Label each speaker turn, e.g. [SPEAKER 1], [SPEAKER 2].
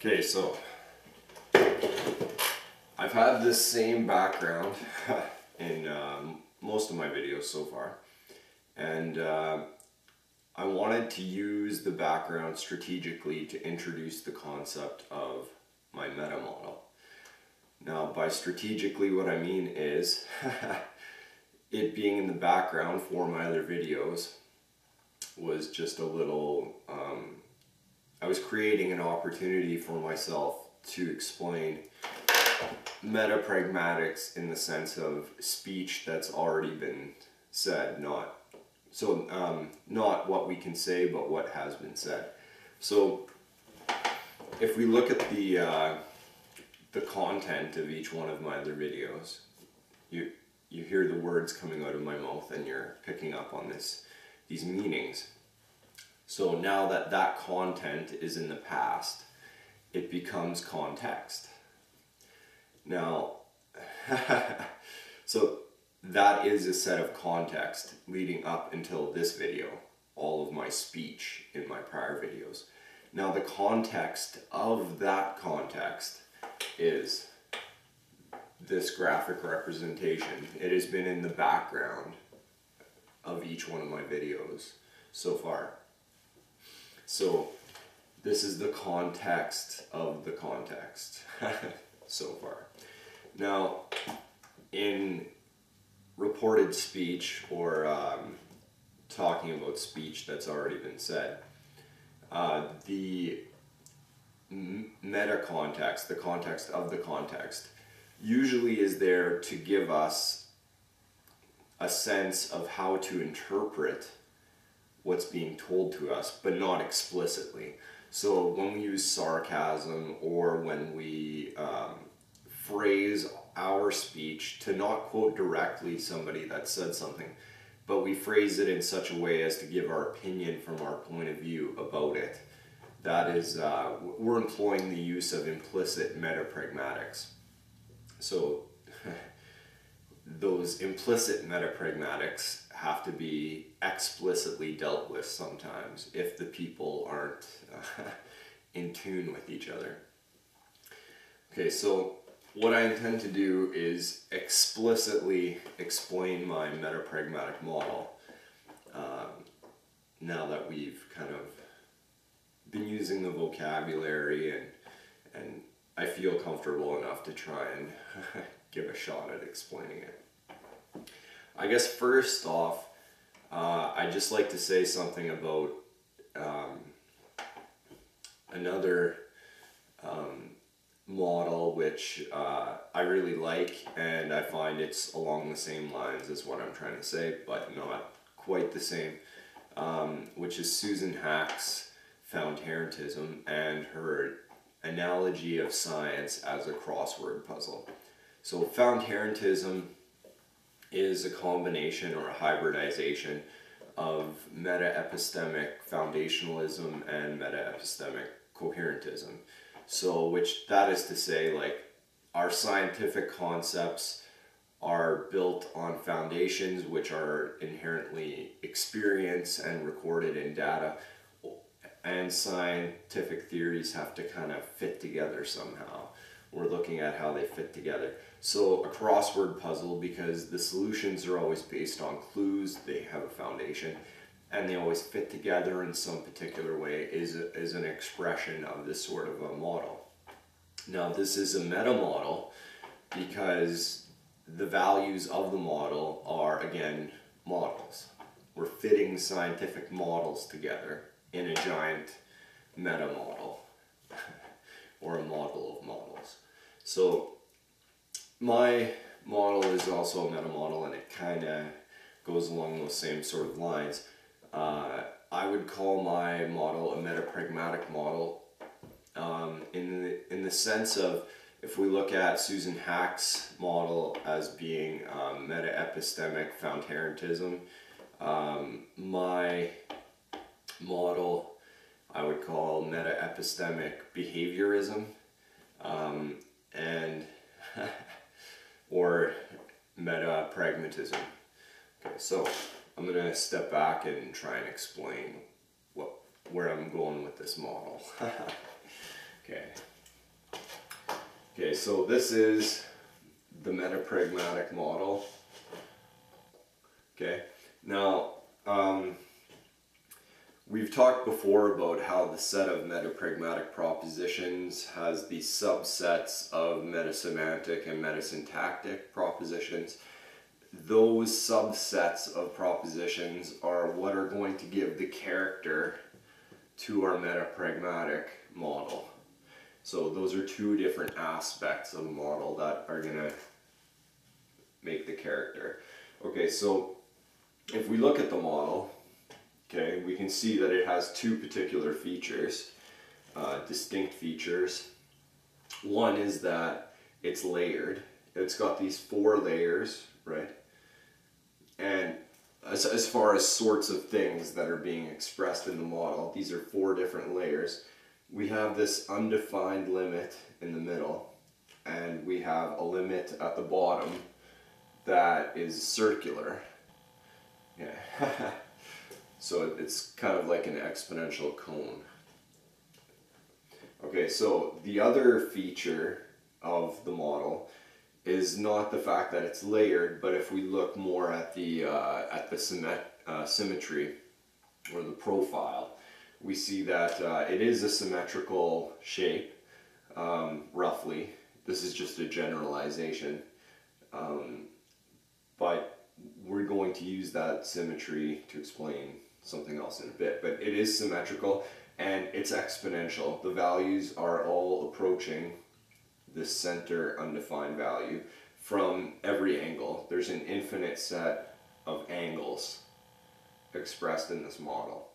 [SPEAKER 1] Okay, so I've had this same background in most of my videos so far, and I wanted to use the background strategically to introduce the concept of my meta model. Now, by strategically, what I mean is it being in the background for my other videos was just a little, I was creating an opportunity for myself to explain metapragmatics in the sense of speech that's already been said, not what we can say, but what has been said. So if we look at the content of each one of my other videos, you hear the words coming out of my mouth and you're picking up on these meanings. So now that that content is in the past, it becomes context. Now, so that is a set of context leading up until this video, all of my speech in my prior videos. Now the context of that context is this graphic representation. It has been in the background of each one of my videos so far. So this is the context of the context so far. Now, in reported speech or talking about speech that's already been said, the meta context, the context of the context, usually is there to give us a sense of how to interpret what's being told to us, but not explicitly. So when we use sarcasm or when we phrase our speech to not quote directly somebody that said something, but we phrase it in such a way as to give our opinion from our point of view about it, that is, we're employing the use of implicit metapragmatics. So those implicit metapragmatics have to be explicitly dealt with sometimes if the people aren't in tune with each other. Okay, so what I intend to do is explicitly explain my metapragmatic model now that we've kind of been using the vocabulary and I feel comfortable enough to try and give a shot at explaining it. I guess first off, I'd just like to say something about another model which I really like, and I find it's along the same lines as what I'm trying to say, but not quite the same, which is Susan Haack's found-herentism and her analogy of science as a crossword puzzle. So found-herentism is a combination or a hybridization of meta-epistemic foundationalism and meta-epistemic coherentism. So which that is to say, like, our scientific concepts are built on foundations which are inherently experience and recorded in data, and scientific theories have to kind of fit together somehow. We're looking at how they fit together. So a crossword puzzle, because the solutions are always based on clues, they have a foundation, and they always fit together in some particular way, is an expression of this sort of a model. Now this is a meta model because the values of the model are, again, models. We're fitting scientific models together in a giant meta model or a model of models. So my model is also a meta model, and it kind of goes along those same sort of lines. I would call my model a metapragmatic model in the sense of, if we look at Susan Haack's model as being meta-epistemic found-herentism, my model I would call meta-epistemic behaviorism, and or meta-pragmatism. Okay, so I'm going to step back and try and explain where I'm going with this model. Okay, Okay, so this is the Metapragmatic Model. Okay, now we've talked before about how the set of metapragmatic propositions has these subsets of metasemantic and metasyntactic propositions. Those subsets of propositions are what are going to give the character to our metapragmatic model. So those are two different aspects of the model that are going to make the character. Okay, so if we look at the model, okay, we can see that it has two particular features, distinct features. One is that it's layered. It's got these 4 layers, right? And as far as sorts of things that are being expressed in the model, these are 4 different layers. We have this undefined limit in the middle, and we have a limit at the bottom that is circular. Yeah. So it's kind of like an exponential cone. Okay, so the other feature of the model is not the fact that it's layered, but if we look more at the symmetry or the profile, we see that it is a symmetrical shape, roughly. This is just a generalization, but we're going to use that symmetry to explain something else in a bit. But it is symmetrical and it's exponential. The values are all approaching this center undefined value from every angle. There's an infinite set of angles expressed in this model.